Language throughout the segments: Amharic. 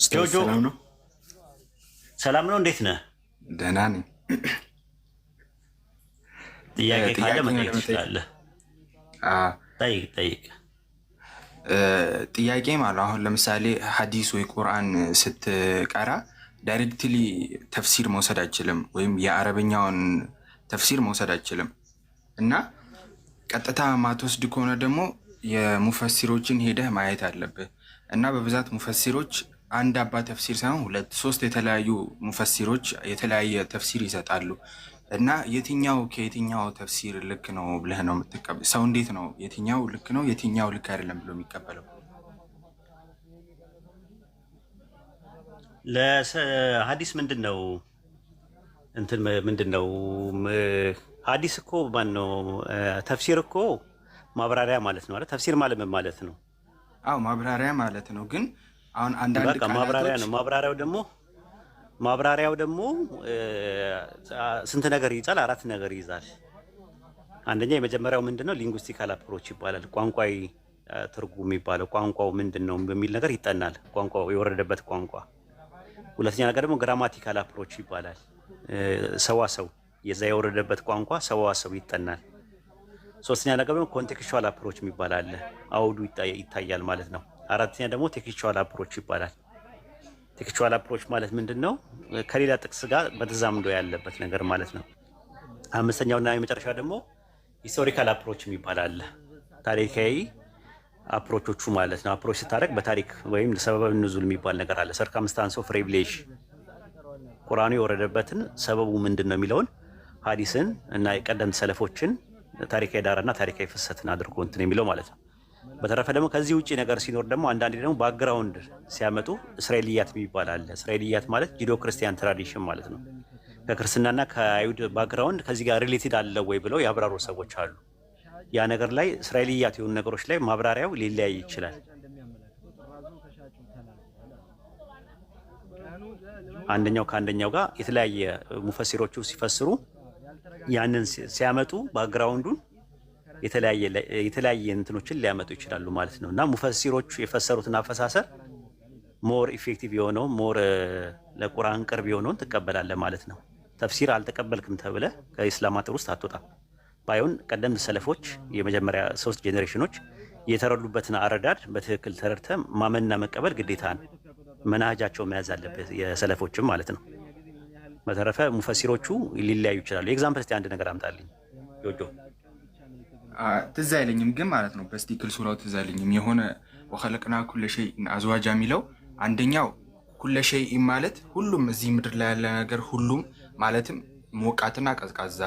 ኡስታዝ ጆጆ ሰላም ነው? ሰላም ነው? እንዴት ነህ? ደህና ነኝ። ጥያቄ ካለ ጥያቄ መጠየቅ ለመጠየቅ ትችላለህ። አ፣ ጠይቅ ጠይቅ። ጥያቄ ማለት አሁን ለምሳሌ ሐዲስ ወይ ቁርአን ስትቀራ ዳይሬክትሊ ተፍሲር መውሰድ አይችልም፣ ወይም የአረበኛውን ተፍሲር መውሰድ አይችልም እና ቀጥታ ማትወስድ ከሆነ ደግሞ የሙፈሲሮችን ሄደህ ማየት አለብህ እና በብዛት ሙፈሲሮች አንድ አባ ተፍሲር ሳይሆን ሁለት ሶስት የተለያዩ ሙፈሲሮች የተለያየ ተፍሲር ይሰጣሉ እና የትኛው ከየትኛው ተፍሲር ልክ ነው ብለህ ነው የምትቀበል? ሰው እንዴት ነው የትኛው ልክ ነው የትኛው ልክ አይደለም ብሎ የሚቀበለው? ለሀዲስ ምንድን ነው እንትን ምንድን ነው ሀዲስ እኮ ማን ነው? ተፍሲር እኮ ማብራሪያ ማለት ነው አይደል? ተፍሲር ማለት ምን ማለት ነው? አዎ ማብራሪያ ማለት ነው። ግን አሁን አንዳንድ በቃ ማብራሪያ ቃላቶች ነው። ማብራሪያው ደግሞ ስንት ነገር ይይዛል? አራት ነገር ይይዛል። አንደኛ የመጀመሪያው ምንድን ነው? ሊንጉስቲካል አፕሮች ይባላል። ቋንቋዊ ትርጉም የሚባለው ቋንቋው ምንድን ነው በሚል ነገር ይጠናል። ቋንቋው የወረደበት ቋንቋ። ሁለተኛ ነገር ደግሞ ግራማቲካል አፕሮች ይባላል። ሰዋሰው የዛ የወረደበት ቋንቋ ሰዋሰው ይጠናል። ሶስተኛ ነገር ደግሞ ኮንቴክስቹዋል አፕሮች የሚባል አለ። አውዱ ይታያል ማለት ነው። አራተኛ ደግሞ ቴክስቹዋል አፕሮች ይባላል። ቴክስቹዋል አፕሮች ማለት ምንድን ነው? ከሌላ ጥቅስ ጋር በተዛምዶ ያለበት ነገር ማለት ነው። አምስተኛውና የመጨረሻ ደግሞ ሂስቶሪካል አፕሮች የሚባል አለ። ታሪካዊ አፕሮቾቹ ማለት ነው። አፕሮች ስታደርግ በታሪክ ወይም ሰበብ ንዙል የሚባል ነገር አለ። ሰርከምስታንስ ኦፍ ሬቪሌሽን ቁርአኑ የወረደበትን ሰበቡ ምንድን ነው የሚለውን ሀዲስን እና የቀደምት ሰለፎችን ታሪካዊ ዳራና ታሪካዊ ፍሰትን አድርጎ እንትን የሚለው ማለት ነው። በተረፈ ደግሞ ከዚህ ውጭ ነገር ሲኖር ደግሞ አንዳንዴ ደግሞ ባክግራውንድ ሲያመጡ እስራኤልያት የሚባል አለ። እስራኤልያት ማለት ጂዶ ክርስቲያን ትራዲሽን ማለት ነው። ከክርስትናና ከአይሁድ ባክግራውንድ ከዚህ ጋር ሪሌትድ አለ ወይ ብለው ያብራሩ ሰዎች አሉ። ያ ነገር ላይ እስራኤልያት የሆኑ ነገሮች ላይ ማብራሪያው ሊለያይ ይችላል። አንደኛው ከአንደኛው ጋር የተለያየ ሙፈሲሮቹ ሲፈስሩ ያንን ሲያመጡ ባክግራውንዱን የተለያየ እንትኖችን ሊያመጡ ይችላሉ ማለት ነው። እና ሙፈሲሮቹ የፈሰሩትን አፈሳሰር ሞር ኢፌክቲቭ የሆነው ሞር ለቁርአን ቅርብ የሆነውን ትቀበላለህ ማለት ነው። ተፍሲር አልተቀበልክም ተብለ ከኢስላም አጥር ውስጥ አትወጣም። ባይሆን ቀደምት ሰለፎች የመጀመሪያ 3 ጄኔሬሽኖች የተረዱበትን አረዳድ በትክክል ተረድተ ማመንና መቀበል ግዴታ ነው። መናሃጃቸው መያዝ አለበት የሰለፎችም ማለት ነው። በተረፈ ሙፈሲሮቹ ሊለያዩ ይችላሉ። ኤግዛምፕል እስቲ አንድ ነገር አምጣልኝ ጆጆ። ትዝ አይለኝም ግን ማለት ነው በስቲክል ሱራው ትዝ አይለኝም የሆነ ወኸለቅና ኩለ ሸይኢን አዝዋጃ የሚለው አንደኛው ኩለ ሸይኢን ማለት ሁሉም እዚህ ምድር ላይ ያለ ነገር ሁሉም ማለትም ሞቃትና ቀዝቃዛ፣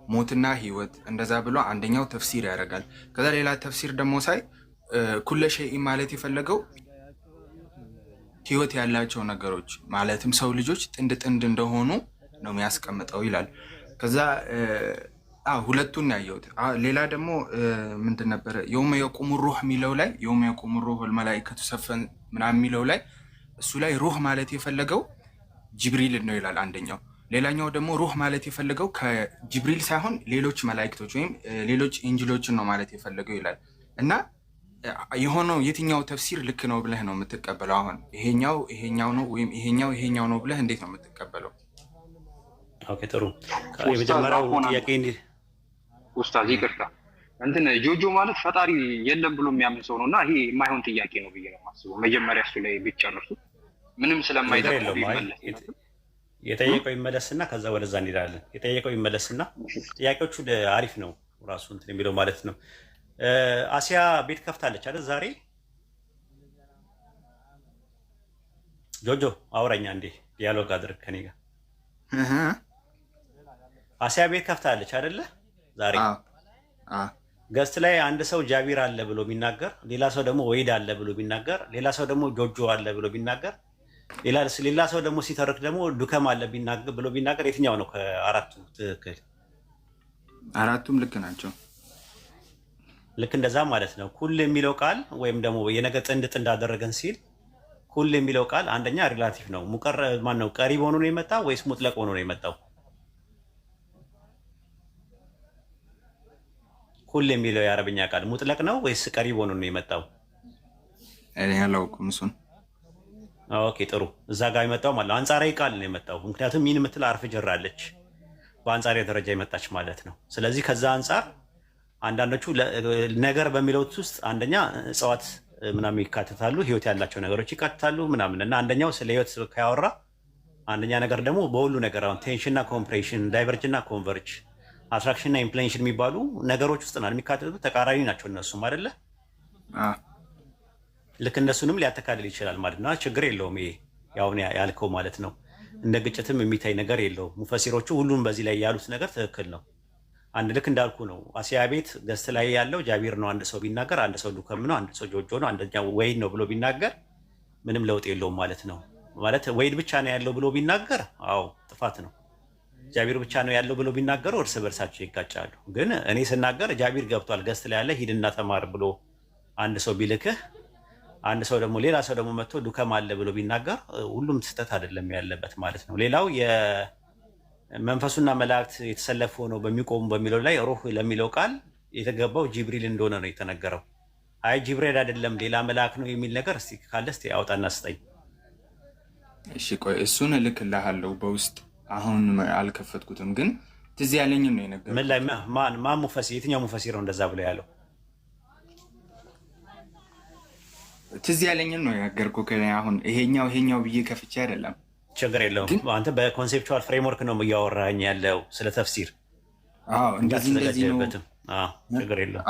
ሞትና ህይወት እንደዛ ብሎ አንደኛው ተፍሲር ያደርጋል። ከዛ ሌላ ተፍሲር ደግሞ ሳይ ኩለ ሸይኢን ማለት የፈለገው ህይወት ያላቸው ነገሮች ማለትም ሰው ልጆች ጥንድ ጥንድ እንደሆኑ ነው የሚያስቀምጠው ይላል። ከዛ ሁለቱን ያየሁት። ሌላ ደግሞ ምንድን ነበረ የውመ የቁሙ ሩህ የሚለው ላይ የውመ የቁሙ ሩህ ወልመላኢከቱ ሰፈን ምናምን የሚለው ላይ እሱ ላይ ሩህ ማለት የፈለገው ጅብሪልን ነው ይላል አንደኛው። ሌላኛው ደግሞ ሩህ ማለት የፈለገው ከጅብሪል ሳይሆን ሌሎች መላእክቶች ወይም ሌሎች ኤንጅሎችን ነው ማለት የፈለገው ይላል። እና የሆነው የትኛው ተፍሲር ልክ ነው ብለህ ነው የምትቀበለው? አሁን ይሄኛው ነው ወይም ይሄኛው ነው ብለህ እንዴት ነው የምትቀበለው? ኦኬ ጥሩ። የመጀመሪያው ጥያቄ ኡስታዝ ይቅርታ፣ እንትን ጆጆ ማለት ፈጣሪ የለም ብሎ የሚያምን ሰው ነው እና ይሄ የማይሆን ጥያቄ ነው ብዬ ነው የማስበው። መጀመሪያ እሱ ላይ ቢጨርሱ ምንም ስለማይጠቅም ይመለስ። የጠየቀው ይመለስና ከዛ ወደዛ እንሄዳለን። የጠየቀው ይመለስና ጥያቄዎቹ አሪፍ ነው ራሱ እንትን የሚለው ማለት ነው። አሲያ ቤት ከፍታለች አይደል ዛሬ? ጆጆ አውራኛ እንዴ ዲያሎግ አድርግ ከኔ ጋር። አሲያ ቤት ከፍታለች አይደለ ዛሬ? ገስት ላይ አንድ ሰው ጃቢር አለ ብሎ ቢናገር፣ ሌላ ሰው ደግሞ ወይድ አለ ብሎ ቢናገር፣ ሌላ ሰው ደግሞ ጆጆ አለ ብሎ ቢናገር፣ ሌላ ሰው ደግሞ ሲተርክ ደግሞ ዱከም አለ ብሎ ቢናገር የትኛው ነው ከአራቱ ትክክል? አራቱም ልክ ናቸው። ልክ እንደዛ ማለት ነው። ኩል የሚለው ቃል ወይም ደግሞ የነገ ጥንድ አደረገን ሲል ኩል የሚለው ቃል አንደኛ ሪላቲቭ ነው። ማን ነው ቀሪብ ሆኖ ነው የመጣው ወይስ ሙጥለቅ ሆኖ ነው የመጣው? ኩል የሚለው የአረብኛ ቃል ሙጥለቅ ነው ወይስ ቀሪብ ሆኖ ነው የመጣው? እኔ አላውቅም እሱን። ኦኬ ጥሩ። እዛ ጋር የመጣው ማለት አንጻራዊ ቃል ነው የመጣው። ምክንያቱም ሚን የምትል አርፍ ጀራለች በአንጻራዊ ደረጃ የመጣች ማለት ነው። ስለዚህ ከዛ አንጻር አንዳንዶቹ ነገር በሚለው ውስጥ አንደኛ እጽዋት ምናምን ይካተታሉ፣ ህይወት ያላቸው ነገሮች ይካተታሉ ምናምን እና አንደኛው ስለ ህይወት ካያወራ አንደኛ ነገር ደግሞ በሁሉ ነገር አሁን ቴንሽን እና ኮምፕሬሽን፣ ዳይቨርጅ እና ኮንቨርጅ፣ አትራክሽን እና ኢንፍሌሽን የሚባሉ ነገሮች ውስጥ ነው የሚካተቱት። ተቃራኒ ናቸው እነሱም አይደለ? ልክ እነሱንም ሊያተካልል ይችላል ማለት ነው። ችግር የለውም። ይሄ ያው ያልከው ማለት ነው። እንደ ግጭትም የሚታይ ነገር የለውም። ሙፈሲሮቹ ሁሉም በዚህ ላይ ያሉት ነገር ትክክል ነው። አንድ ልክ እንዳልኩ ነው። አሲያ ቤት ገስት ላይ ያለው ጃቢር ነው አንድ ሰው ቢናገር፣ አንድ ሰው ዱከም ነው፣ አንድ ሰው ጆጆ ነው፣ አንደኛው ወይድ ነው ብሎ ቢናገር ምንም ለውጥ የለውም ማለት ነው። ማለት ወይድ ብቻ ነው ያለው ብሎ ቢናገር አዎ ጥፋት ነው። ጃቢር ብቻ ነው ያለው ብሎ ቢናገሩ እርስ በርሳቸው ይጋጫሉ። ግን እኔ ስናገር ጃቢር ገብቷል ገስት ላይ ያለ ሂድና ተማር ብሎ አንድ ሰው ቢልክህ፣ አንድ ሰው ደግሞ ሌላ ሰው ደግሞ መጥቶ ዱከም አለ ብሎ ቢናገር ሁሉም ስህተት አይደለም ያለበት ማለት ነው። ሌላው የመንፈሱና መላእክት የተሰለፉ ነው በሚቆሙ በሚለው ላይ ሩህ ለሚለው ቃል የተገባው ጅብሪል እንደሆነ ነው የተነገረው። አይ ጅብሪል አይደለም ሌላ መልአክ ነው የሚል ነገር እስቲ ካለ እስቲ አውጣና ስጠኝ። እሺ ቆይ እሱን እልክልሃለሁ በውስጥ አሁን አልከፈትኩትም፣ ግን ትዝ ያለኝን ነው የነገርኩት። ምን ላይ ማን ሙፈሲር የትኛው ሙፈሲር ነው እንደዛ ብሎ ያለው? ትዝ ያለኝን ነው የነገርኩህ። አሁን ይሄኛው ብዬ ከፍቼ አይደለም። ችግር የለውም። አንተ በኮንሴፕቹዋል ፍሬምወርክ ነው እያወራኝ ያለው ስለ ተፍሲር። አዎ እንደዚህ ነው። ችግር የለውም።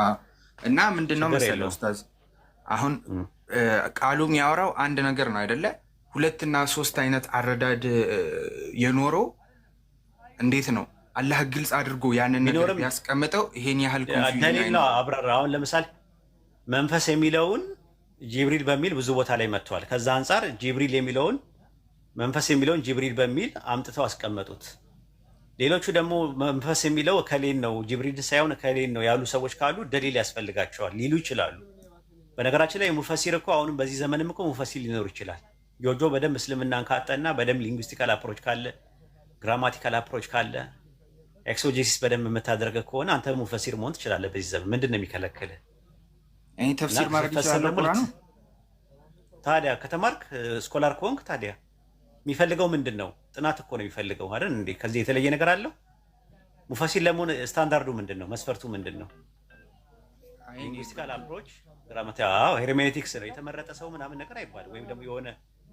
እና ምንድነው መሰለህ ኡስታዝ፣ አሁን ቃሉ የሚያወራው አንድ ነገር ነው አይደለ? ሁለትና ሶስት አይነት አረዳድ የኖረው እንዴት ነው አላህ ግልጽ አድርጎ ያንን ነገር ያስቀምጠው? ይሄን ያህል ኮንፊውዥን አብራራ። አሁን ለምሳሌ መንፈስ የሚለውን ጅብሪል በሚል ብዙ ቦታ ላይ መጥቷል። ከዛ አንጻር ጅብሪል የሚለውን መንፈስ የሚለውን ጅብሪል በሚል አምጥተው አስቀመጡት። ሌሎቹ ደግሞ መንፈስ የሚለው ከሌን ነው ጅብሪል ሳይሆን ከሌን ነው ያሉ ሰዎች ካሉ ደሊል ያስፈልጋቸዋል ሊሉ ይችላሉ። በነገራችን ላይ ሙፈሲር እኮ አሁንም በዚህ ዘመንም እኮ ሙፈሲር ሊኖር ይችላል። ጆጆ በደንብ እስልምናን ካጠና በደንብ ሊንጉስቲካል አፕሮች ካለ፣ ግራማቲካል አፕሮች ካለ፣ ኤክሶጂሲስ በደንብ የምታደርገ ከሆነ አንተ ሙፈሲር መሆን ትችላለህ በዚህ ዘመን። ምንድን ነው የሚከለክልህ? ተፍሲር ማድረግ ይችላል ቁርአን። ታዲያ ከተማርክ ስኮላር ከሆንክ ታዲያ የሚፈልገው ምንድን ነው? ጥናት እኮ ነው የሚፈልገው አይደል እንዴ? ከዚህ የተለየ ነገር አለው? ሙፈሲር ለመሆን ስታንዳርዱ ምንድን ነው? መስፈርቱ ምንድን ነው? ሊንጉስቲካል አፕሮች፣ ሄርሜኔቲክስ ነው። የተመረጠ ሰው ምናምን ነገር አይባልም። ወይም ደግሞ የሆነ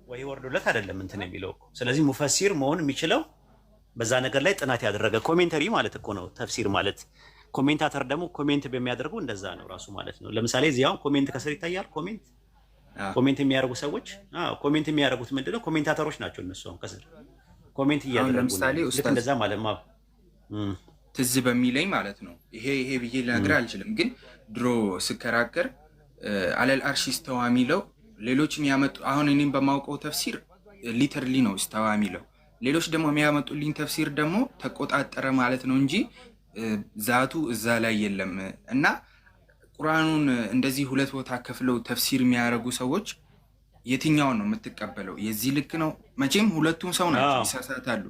ወይ ወርዶለት አይደለም እንትን የሚለው እኮ። ስለዚህ ሙፈሲር መሆን የሚችለው በዛ ነገር ላይ ጥናት ያደረገ ኮሜንተሪ ማለት እኮ ነው ተፍሲር ማለት። ኮሜንታተር ደግሞ ኮሜንት በሚያደርጉ እንደዛ ነው ራሱ ማለት ነው። ለምሳሌ እዚህ አሁን ኮሜንት ከስር ይታያል። ኮሜንት የሚያደርጉ ሰዎች ኮሜንት የሚያደርጉት ምንድነው? ኮሜንታተሮች ናቸው እነሱ። አሁን ከስር ኮሜንት እያደረጉ ልክ እንደዛ ማለት ነው። ትዝ በሚለኝ ማለት ነው ይሄ ብዬ ልነግርህ አልችልም፣ ግን ድሮ ስከራከር አለል አርሽ ስተዋ የሚለው ሌሎች የሚያመጡ አሁን እኔም በማውቀው ተፍሲር ሊተርሊ ነው ስተዋ የሚለው። ሌሎች ደግሞ የሚያመጡልኝ ተፍሲር ደግሞ ተቆጣጠረ ማለት ነው እንጂ ዛቱ እዛ ላይ የለም። እና ቁርአኑን እንደዚህ ሁለት ቦታ ከፍለው ተፍሲር የሚያደርጉ ሰዎች የትኛውን ነው የምትቀበለው? የዚህ ልክ ነው? መቼም ሁለቱም ሰው ናቸው፣ ይሳሳታሉ።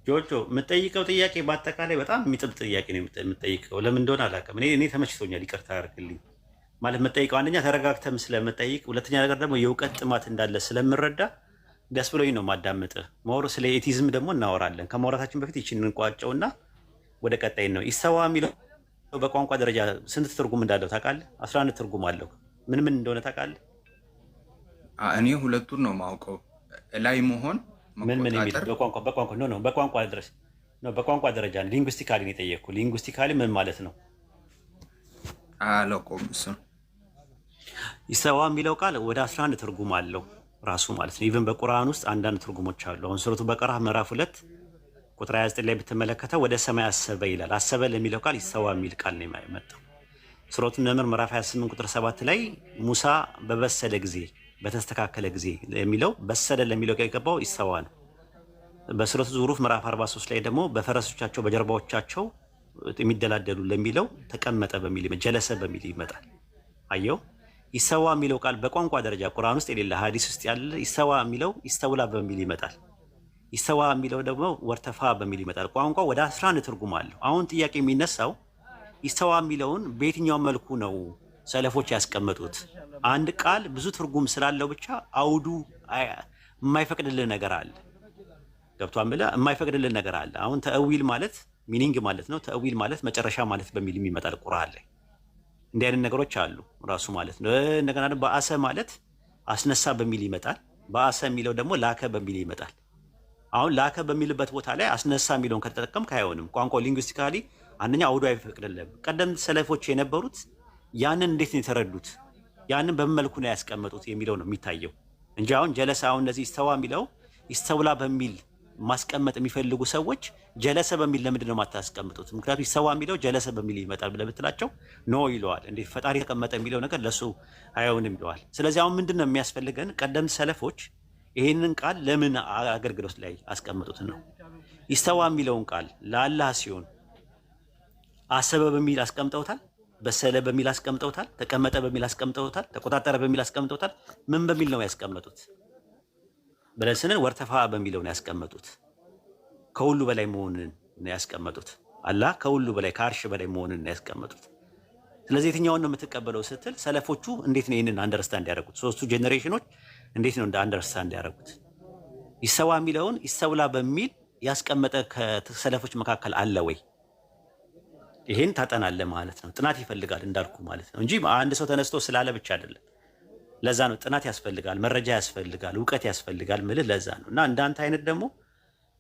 ጆጆ የምጠይቀው ጥያቄ በአጠቃላይ በጣም የሚጥል ጥያቄ ነው የምጠይቀው። ለምን እንደሆነ አላውቅም። እኔ ተመችቶኛል፣ ይቅርታ አድርግልኝ። ማለት የምጠይቀው አንደኛ ተረጋግተም ስለምጠይቅ፣ ሁለተኛ ነገር ደግሞ የእውቀት ጥማት እንዳለ ስለምረዳ ደስ ብሎኝ ነው ማዳመጥህ። መወር ስለ ኤቲዝም ደግሞ እናወራለን። ከማውራታችን በፊት ይችን እንቋጨውና ወደ ቀጣይ ነው። ኢስተዋ የሚለው በቋንቋ ደረጃ ስንት ትርጉም እንዳለው ታውቃለህ? 11 ትርጉም አለው። ምን እንደሆነ ታውቃለህ? እኔ ሁለቱን ነው የማውቀው። ላይ መሆን ምን የሚል በቋንቋ ደረጃ ሊንጉስቲካሊ ነው የጠየቅኩህ። ሊንጉስቲካሊ ምን ማለት ነው? አላውቀውም። እሱ ኢስተዋ የሚለው ቃል ወደ 11 ትርጉም አለው ራሱ ማለት ነው። ኢቭን በቁርአን ውስጥ አንዳንድ ትርጉሞች አሉ። አሁን ሱረቱ በቀራ ምዕራፍ 2 ቁጥር 29 ላይ ብትመለከተው ወደ ሰማይ አሰበ ይላል። አሰበ ለሚለው ቃል ኢስተዋ የሚል ቃል ነው የመጣው። ሱረቱ ነምር ምዕራፍ 28 ቁጥር 7 ላይ ሙሳ በበሰለ ጊዜ በተስተካከለ ጊዜ የሚለው በሰለ ለሚለው ቃል የገባው ኢስተዋ ነው። በሱረቱ ዙሩፍ ምዕራፍ 43 ላይ ደግሞ በፈረሶቻቸው በጀርባዎቻቸው የሚደላደሉ ለሚለው ተቀመጠ በሚል ጀለሰ በሚል ይመጣል። አየው፣ ኢስተዋ የሚለው ቃል በቋንቋ ደረጃ ቁርአን ውስጥ የሌለ ሐዲስ ውስጥ ያለ ኢስተዋ የሚለው ኢስተውላ በሚል ይመጣል። ኢስተዋ የሚለው ደግሞ ወርተፋ በሚል ይመጣል። ቋንቋ ወደ 11 ትርጉም አለው። አሁን ጥያቄ የሚነሳው ኢስተዋ የሚለውን በየትኛው መልኩ ነው ሰለፎች ያስቀመጡት? አንድ ቃል ብዙ ትርጉም ስላለው ብቻ አውዱ የማይፈቅድልን ነገር አለ። ገብቷን ብለህ የማይፈቅድልን ነገር አለ። አሁን ተእዊል ማለት ሚኒንግ ማለት ነው። ተእዊል ማለት መጨረሻ ማለት በሚል የሚመጣል ቁርአን ላይ እንዲህ አይነት ነገሮች አሉ ራሱ ማለት ነው። እንደገና ደግሞ በአሰ ማለት አስነሳ በሚል ይመጣል። በአሰ የሚለው ደግሞ ላከ በሚል ይመጣል። አሁን ላከ በሚልበት ቦታ ላይ አስነሳ የሚለውን ከተጠቀምክ አይሆንም። ቋንቋ ሊንጉስቲካሊ አንደኛ አውዱ አይፈቅድልም። ቀደምት ሰለፎች የነበሩት ያንን እንዴት ነው የተረዱት፣ ያንን በምን መልኩ ነው ያስቀመጡት የሚለው ነው የሚታየው እንጂ አሁን ጀለሰ አሁን እነዚህ ይስተዋ የሚለው ይስተውላ በሚል ማስቀመጥ የሚፈልጉ ሰዎች ጀለሰ በሚል ለምንድን ነው የማታስቀምጡት? ምክንያቱም ይስተዋ የሚለው ጀለሰ በሚል ይመጣል ብለህ ብትላቸው ኖ ይለዋል። እንዴ ፈጣሪ ተቀመጠ የሚለው ነገር ለሱ አይሆንም ይለዋል። ስለዚህ አሁን ምንድን ነው የሚያስፈልገን? ቀደምት ሰለፎች ይህንን ቃል ለምን አገልግሎት ላይ አስቀምጡት ነው። ይስተዋ የሚለውን ቃል ለአላህ ሲሆን አሰበ በሚል አስቀምጠውታል፣ በሰለ በሚል አስቀምጠውታል፣ ተቀመጠ በሚል አስቀምጠውታል፣ ተቆጣጠረ በሚል አስቀምጠውታል። ምን በሚል ነው ያስቀመጡት ብለን ስንል ወርተፋ በሚለው ነው ያስቀመጡት። ከሁሉ በላይ መሆንን ነው ያስቀመጡት። አላህ ከሁሉ በላይ ከአርሽ በላይ መሆንን ነው ያስቀመጡት። ስለዚህ የትኛውን ነው የምትቀበለው ስትል ሰለፎቹ እንዴት ነው ይህንን አንደርስታንድ ያደረጉት? ሶስቱ ጄኔሬሽኖች እንዴት ነው እንደ አንደርስታንድ ያደረጉት? ይሰዋ የሚለውን ይሰውላ በሚል ያስቀመጠ ከሰለፎች መካከል አለ ወይ? ይሄን ታጠናለህ ማለት ነው። ጥናት ይፈልጋል እንዳልኩ ማለት ነው እንጂ አንድ ሰው ተነስቶ ስላለ ብቻ አይደለም። ለዛ ነው ጥናት ያስፈልጋል፣ መረጃ ያስፈልጋል፣ እውቀት ያስፈልጋል ምልህ ለዛ ነው። እና እንዳንተ አይነት ደግሞ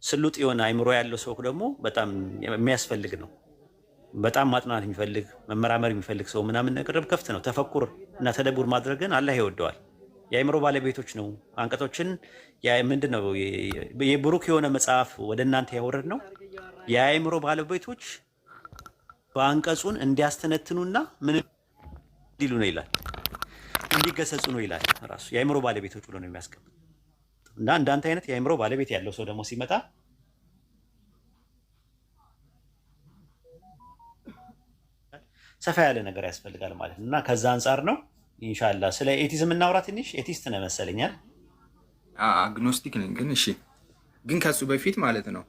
ስሉጥ የሆነ አይምሮ ያለው ሰው ደግሞ በጣም የሚያስፈልግ ነው። በጣም ማጥናት የሚፈልግ መመራመር የሚፈልግ ሰው ምናምን ነገር ከፍት ነው። ተፈኩር እና ተደቡር ማድረግን አላህ ይወደዋል። የአይምሮ ባለቤቶች ነው። አንቀጾችን ምንድን ነው የብሩክ የሆነ መጽሐፍ ወደ እናንተ ያወረድ ነው። የአይምሮ ባለቤቶች በአንቀጹን እንዲያስተነትኑና ምን እንዲሉ ነው ይላል፣ እንዲገሰጹ ነው ይላል። ራሱ የአይምሮ ባለቤቶች ብሎ ነው የሚያስቀምጥ። እና እንዳንተ አይነት የአይምሮ ባለቤት ያለው ሰው ደግሞ ሲመጣ ሰፋ ያለ ነገር ያስፈልጋል ማለት ነው። እና ከዛ አንጻር ነው ኢንሻአላህ ስለ ኤቲዝም እናውራ ትንሽ። ኤቲስት ነው መሰለኛል። አግኖስቲክ ነኝ ግን እሺ። ግን ከሱ በፊት ማለት ነው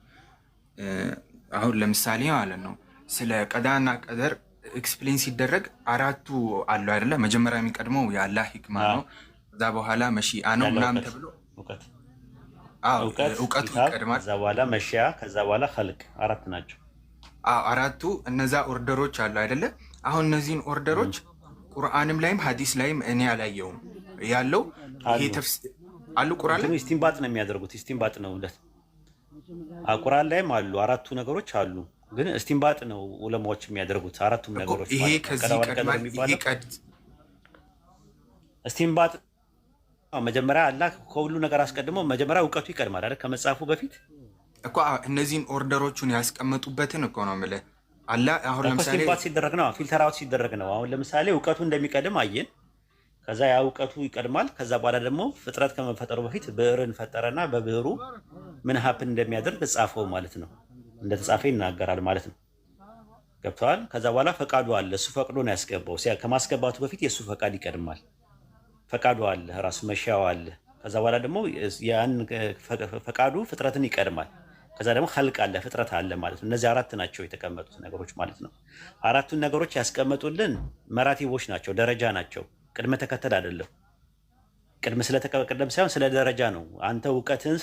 አሁን ለምሳሌ ማለት ነው ስለ ቀዳና ቀደር ኤክስፕሌን ሲደረግ አራቱ አሉ አይደለ? መጀመሪያ የሚቀድመው የአላህ ሂክማ ነው። ከዛ በኋላ መሺአ ነው ምናምን ተብሎ እውቀቱ ይቀድማል። ከዛ በኋላ መሺአ፣ ከዛ በኋላ ኸልቅ። አራት ናቸው። አራቱ እነዛ ኦርደሮች አሉ አይደለ? አሁን እነዚህን ኦርደሮች ቁርአንም ላይም ሐዲስ ላይም እኔ አላየውም ያለው ይሄ አሉ። ቁርአን ላይ ኢስቲንባጥ ነው የሚያደርጉት። ኢስቲንባጥ ነው እንደት ቁርአን ላይም አሉ አራቱ ነገሮች አሉ። ግን እስቲንባጥ ነው ዑለማዎች የሚያደርጉት አራቱም ነገሮች። ይሄ ከዚህ ቀድማል። ይሄ እስቲንባጥ መጀመሪያ አላህ ከሁሉ ነገር አስቀድሞ መጀመሪያ እውቀቱ ይቀድማል አይደል? ከመጽሐፉ በፊት እኮ እነዚህን ኦርደሮቹን ያስቀመጡበትን እኮ ነው የምልህ። አላህ አሁን ለምሳሌ እስቲንባጥ ሲደረግ ነው፣ ፊልተር አውት ሲደረግ ነው። አሁን ለምሳሌ እውቀቱ እንደሚቀድም አየን። ከዛ ያ እውቀቱ ይቀድማል። ከዛ በኋላ ደግሞ ፍጥረት ከመፈጠሩ በፊት ብዕርን ፈጠረና በብዕሩ ምን ሀፕን እንደሚያደርግ ጻፈው ማለት ነው። እንደተጻፈ ይናገራል ማለት ነው። ገብተዋል። ከዛ በኋላ ፈቃዱ አለ። እሱ ፈቅዶ ነው ያስገባው። ከማስገባቱ በፊት የእሱ ፈቃድ ይቀድማል። ፈቃዱ አለ፣ ራሱ መሻው አለ። ከዛ በኋላ ደግሞ ያን ፈቃዱ ፍጥረትን ይቀድማል። ከዛ ደግሞ ኸልቅ አለ፣ ፍጥረት አለ ማለት ነው። እነዚህ አራት ናቸው የተቀመጡት ነገሮች ማለት ነው። አራቱን ነገሮች ያስቀመጡልን መራቲቦች ናቸው፣ ደረጃ ናቸው። ቅድመ ተከተል አይደለም። ቅድም ሳይሆን ስለ ደረጃ ነው። አንተ እውቀትን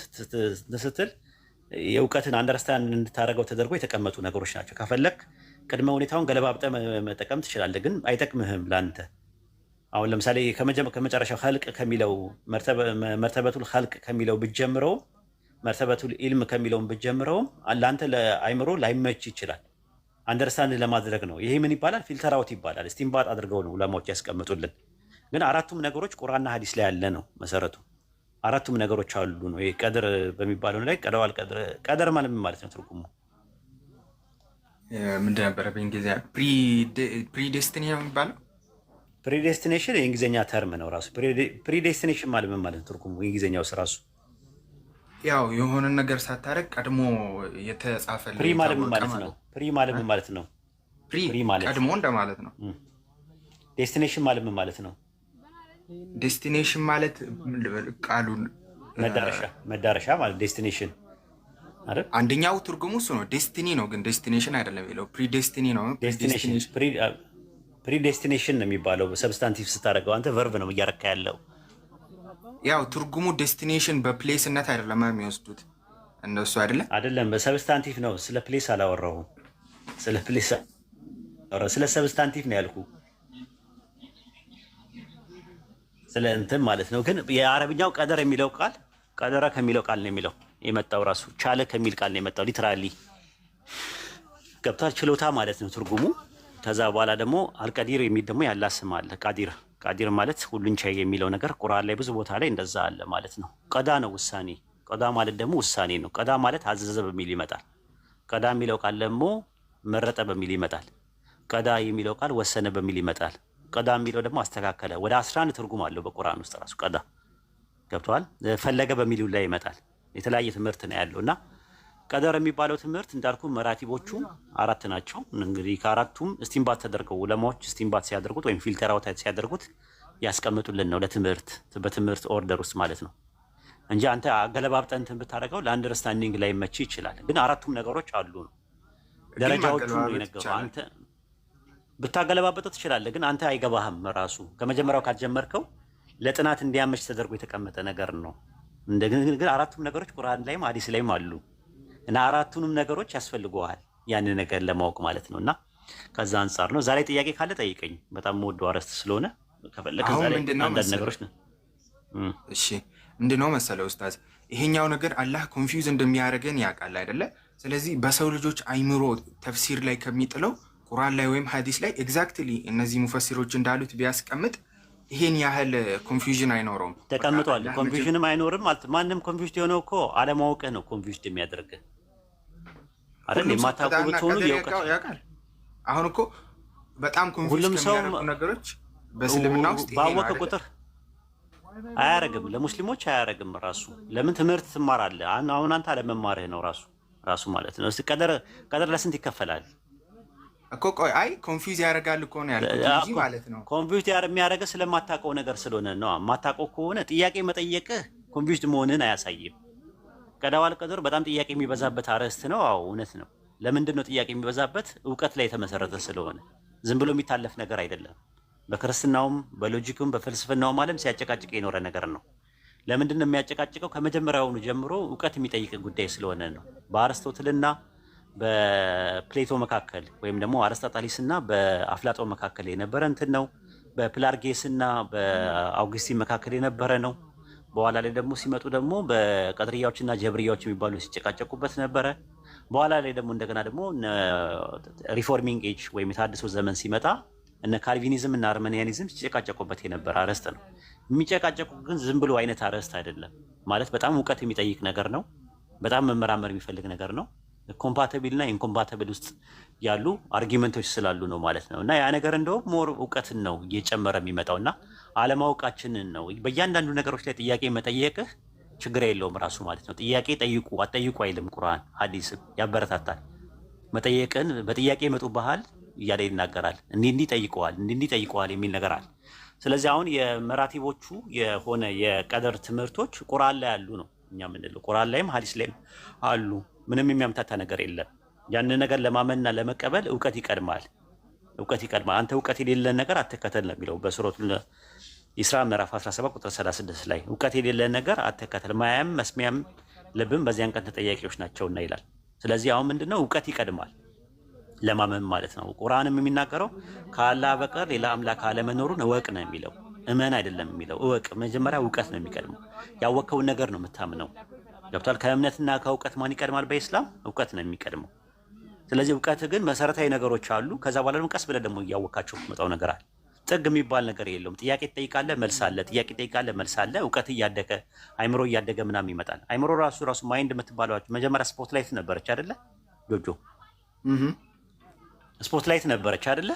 ስትል የእውቀትን አንደርስታንድ እንድታደርገው ተደርጎ የተቀመጡ ነገሮች ናቸው። ከፈለክ ቅድመ ሁኔታውን ገለባብጠ መጠቀም ትችላለህ፣ ግን አይጠቅምህም ለአንተ። አሁን ለምሳሌ ከመጨረሻው ኸልቅ ከሚለው መርተበቱል ኸልቅ ከሚለው ብትጀምረው መርተበቱል ኢልም ከሚለውን ብትጀምረውም ለአንተ ለአይምሮ ላይመች ይችላል። አንደርስታንድ ለማድረግ ነው። ይሄ ምን ይባላል? ፊልተር አውት ይባላል። እስቲንባጥ አድርገው ነው ዑለማዎች ያስቀምጡልን። ግን አራቱም ነገሮች ቁርአንና ሐዲስ ላይ ያለ ነው መሰረቱ። አራቱም ነገሮች አሉ ነው። ይሄ ቀድር በሚባለው ላይ ቀደዋል። ቀደር ማለት ምን ማለት ነው? ትርጉሙ ምንድን ነበረ? በእንግሊዝኛ ፕሪዴስቲኒ ነው የሚባለው። ፕሪዴስቲኔሽን የእንግሊዝኛ ተርም ነው ራሱ። ፕሪዴስቲኔሽን ማለት ምን ማለት ነው? ትርጉሙ የእንግሊዝኛው ራሱ ያው የሆነን ነገር ሳታረግ ቀድሞ የተጻፈ ፕሪ ማለት ምን ማለት ነው? ፕሪ ማለት ምን ማለት ነው? ፕሪ ማለት ቀድሞ እንደማለት ነው። ዴስቲኔሽን ማለት ምን ማለት ነው? ዴስቲኔሽን ማለት ቃሉን መዳረሻ ማለት ዴስቲኔሽን አይደል? አንደኛው ትርጉሙ እሱ ነው። ዴስቲኒ ነው ግን ዴስቲኔሽን አይደለም የሚለው ፕሪዴስቲኒ ነው። ፕሪዴስቲኔሽን ነው የሚባለው። ሰብስታንቲቭ ስታደርገው አንተ ቨርብ ነው እያረካ ያለው። ያው ትርጉሙ ዴስቲኔሽን በፕሌስነት አይደለም የሚወስዱት እንደሱ አይደለ? አይደለም በሰብስታንቲቭ ነው። ስለ ፕሌስ አላወራሁም። ስለ ፕሌስ ስለ ሰብስታንቲቭ ነው ያልኩ፣ ስለ እንትን ማለት ነው። ግን የአረብኛው ቀደር የሚለው ቃል ቀደረ ከሚለው ቃል ነው የሚለው የመጣው ራሱ ቻለ ከሚል ቃል ነው የመጣው። ሊትራሊ ገብቷል። ችሎታ ማለት ነው ትርጉሙ። ከዛ በኋላ ደግሞ አልቀዲር የሚል ደግሞ ያላ ስም አለ። ቃዲር ማለት ሁሉን ቻይ የሚለው ነገር ቁርአን ላይ ብዙ ቦታ ላይ እንደዛ አለ ማለት ነው። ቀዳ ነው ውሳኔ። ቀዳ ማለት ደግሞ ውሳኔ ነው። ቀዳ ማለት አዘዘ በሚል ይመጣል። ቀዳ የሚለው ቃል ደግሞ መረጠ በሚል ይመጣል። ቀዳ የሚለው ቃል ወሰነ በሚል ይመጣል። ቀዳ የሚለው ደግሞ አስተካከለ። ወደ 11 ትርጉም አለው በቁርአን ውስጥ ራሱ ቀዳ ገብቷል። ፈለገ በሚሉ ላይ ይመጣል። የተለያየ ትምህርት ነው ያለው እና ቀደር የሚባለው ትምህርት እንዳልኩ መራቲቦቹ 4 ናቸው። እንግዲህ ከአራቱም እስቲምባት ተደርገው ዑለማዎች እስቲምባት ሲያደርጉት ወይም ፊልተር አውት ሲያደርጉት ያስቀምጡልን ነው ለትምህርት በትምህርት ኦርደር ውስጥ ማለት ነው እንጂ አንተ አገለባብጠህ እንትን ብታደርገው ለአንደርስታንዲንግ ላይ መቼ ይችላል። ግን አራቱም ነገሮች አሉ ነው ደረጃዎቹ ነው የነገረው። አንተ ብታገለባበጠው ትችላለህ፣ ግን አንተ አይገባህም። ራሱ ከመጀመሪያው ካልጀመርከው ለጥናት እንዲያመች ተደርጎ የተቀመጠ ነገር ነው። ግን አራቱም ነገሮች ቁርአን ላይም ሐዲስ ላይም አሉ እና አራቱንም ነገሮች ያስፈልገዋል ያንን ነገር ለማወቅ ማለት ነው። እና ከዛ አንጻር ነው። ዛሬ ጥያቄ ካለ ጠይቀኝ። በጣም የምወደው አርዕስት ስለሆነ ከፈለክ ዛሬ አንዳንድ ነገሮች ነው። እሺ ምንድነው መሰለው ኡስታዝ፣ ይሄኛው ነገር አላህ ኮንፊውዝ እንደሚያደርገን ያውቃል አይደለ? ስለዚህ በሰው ልጆች አይምሮ ተፍሲር ላይ ከሚጥለው ቁርአን ላይ ወይም ሐዲስ ላይ ኤግዛክትሊ እነዚህ ሙፈሲሮች እንዳሉት ቢያስቀምጥ ይሄን ያህል ኮንፊውዥን አይኖረውም። ተቀምጧል። ኮንፊውዥንም አይኖርም ማለት ማንም ኮንፊውዝድ የሆነው እኮ አለማወቅህ ነው ኮንፊውዝድ የሚያደርግህ አይደል? የማታውቁ ብትሆኑ ያውቃል። አሁን እኮ በጣም ኮንፊውዝድ የሚያደርጉ ነገሮች በእስልምና ውስጥ ባወቀ ቁጥር አያረግም፣ ለሙስሊሞች አያረግም። ራሱ ለምን ትምህርት ትማራለህ? አሁን አንተ አለመማርህ ነው ራሱ ማለት ነው። እስቲ ቀደር ለስንት ይከፈላል እኮ? ቆይ አይ ኮንፊውዝ ያደርጋል እኮ ነው ያልኩት እንጂ ማለት ነው። ኮንፊውዝ የሚያደርገው ስለማታውቀው ነገር ስለሆነ ነው። የማታውቀው ከሆነ ጥያቄ መጠየቅህ ኮንፊውዝድ መሆንህን አያሳይም። ቀዳዋል ቀደር በጣም ጥያቄ የሚበዛበት አርዕስት ነው። አዎ እውነት ነው። ለምንድን ነው ጥያቄ የሚበዛበት? እውቀት ላይ የተመሰረተ ስለሆነ ዝም ብሎ የሚታለፍ ነገር አይደለም። በክርስትናውም በሎጂክም በፍልስፍናውም ዓለም ሲያጨቃጭቅ የኖረ ነገር ነው። ለምንድን ነው የሚያጨቃጭቀው? ከመጀመሪያውኑ ጀምሮ እውቀት የሚጠይቅ ጉዳይ ስለሆነ ነው። በአርስቶትልና በፕሌቶ መካከል ወይም ደግሞ አርስጣጣሊስና በአፍላጦ መካከል የነበረ እንትን ነው። በፕላርጌስና በአውግስቲን መካከል የነበረ ነው። በኋላ ላይ ደግሞ ሲመጡ ደግሞ በቀድርያዎችና ጀብርያዎች የሚባሉ ሲጨቃጨቁበት ነበረ። በኋላ ላይ ደግሞ እንደገና ደግሞ ሪፎርሚንግ ኤጅ ወይም የታድሶ ዘመን ሲመጣ እነ ካልቪኒዝም እና አርመኒያኒዝም ሲጨቃጨቁበት የነበረ አርዕስት ነው። የሚጨቃጨቁ ግን ዝም ብሎ አይነት አርዕስት አይደለም። ማለት በጣም እውቀት የሚጠይቅ ነገር ነው። በጣም መመራመር የሚፈልግ ነገር ነው። ኮምፓቲብል እና ኢንኮምፓቲብል ውስጥ ያሉ አርጊመንቶች ስላሉ ነው ማለት ነው። እና ያ ነገር እንደውም ሞር እውቀትን ነው እየጨመረ የሚመጣው እና አለማወቃችንን ነው። በእያንዳንዱ ነገሮች ላይ ጥያቄ መጠየቅህ ችግር የለውም ራሱ ማለት ነው። ጥያቄ ጠይቁ አትጠይቁ አይልም ቁርአን፣ ሐዲስም ያበረታታል። መጠየቅን በጥያቄ ይመጡብሃል እያለ ይናገራል። እንዲህ ጠይቀዋል እንዲህ ጠይቀዋል የሚል ነገር አለ። ስለዚህ አሁን የመራቲቦቹ የሆነ የቀደር ትምህርቶች ቁርአን ላይ ያሉ ነው እኛ የምንለው። ቁርአን ላይም ሐዲስ ላይም አሉ። ምንም የሚያምታታ ነገር የለም። ያንን ነገር ለማመንና ለመቀበል እውቀት ይቀድማል። አንተ እውቀት የሌለን ነገር አትከተል ነው የሚለው በሱረቱል ኢስራ ምዕራፍ 17 ቁጥር 36 ላይ እውቀት የሌለን ነገር አትከተል፣ ማያም መስሚያም ልብም በዚያን ቀን ተጠያቂዎች ናቸውና ይላል። ስለዚህ አሁን ምንድነው እውቀት ይቀድማል ለማመን ማለት ነው። ቁርአንም የሚናገረው ከአላህ በቀር ሌላ አምላክ አለመኖሩን እወቅ ነው የሚለው። እመን አይደለም የሚለው እወቅ። መጀመሪያ እውቀት ነው የሚቀድመው። ያወቅከውን ነገር ነው የምታምነው። ገብቷል? ከእምነትና ከእውቀት ማን ይቀድማል? በኢስላም እውቀት ነው የሚቀድመው። ስለዚህ እውቀት ግን መሰረታዊ ነገሮች አሉ። ከዛ በኋላ ደግሞ ቀስ ብለህ ደግሞ እያወቃቸው መጣው ነገር አለ። ጥግ የሚባል ነገር የለውም። ጥያቄ ትጠይቃለህ፣ መልስ አለ። ጥያቄ ትጠይቃለህ፣ መልስ አለ። እውቀት እያደገ አይምሮ እያደገ ምናምን ይመጣል። አይምሮ ራሱ ማይንድ የምትባለው መጀመሪያ ስፖርት ላይት ነበረች አይደለ ጆጆ? ስፖርት ላይት ነበረች አይደለ?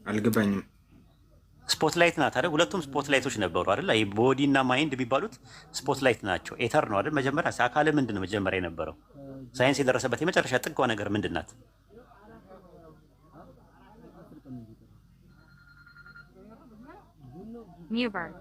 አልገባኝም። ስፖት ላይት ናት አይደል? ሁለቱም ስፖት ላይቶች ነበሩ አይደል? ቦዲ እና ማይንድ የሚባሉት ስፖት ላይት ናቸው። ኤተር ነው አይደል? መጀመሪያ አካል ምንድን ነው መጀመሪያ የነበረው? ሳይንስ የደረሰበት የመጨረሻ ጥጓ ነገር ምንድን ናት? Newburn.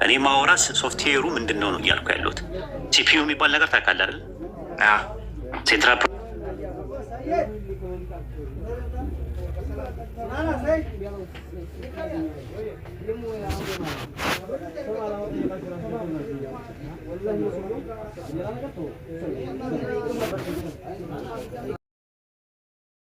እኔ ማወራስ ሶፍትዌሩ ምንድነው ነው እያልኩ ያለሁት። ሲፒዩ የሚባል ነገር ታውቃለህ አይደል? ሴንትራል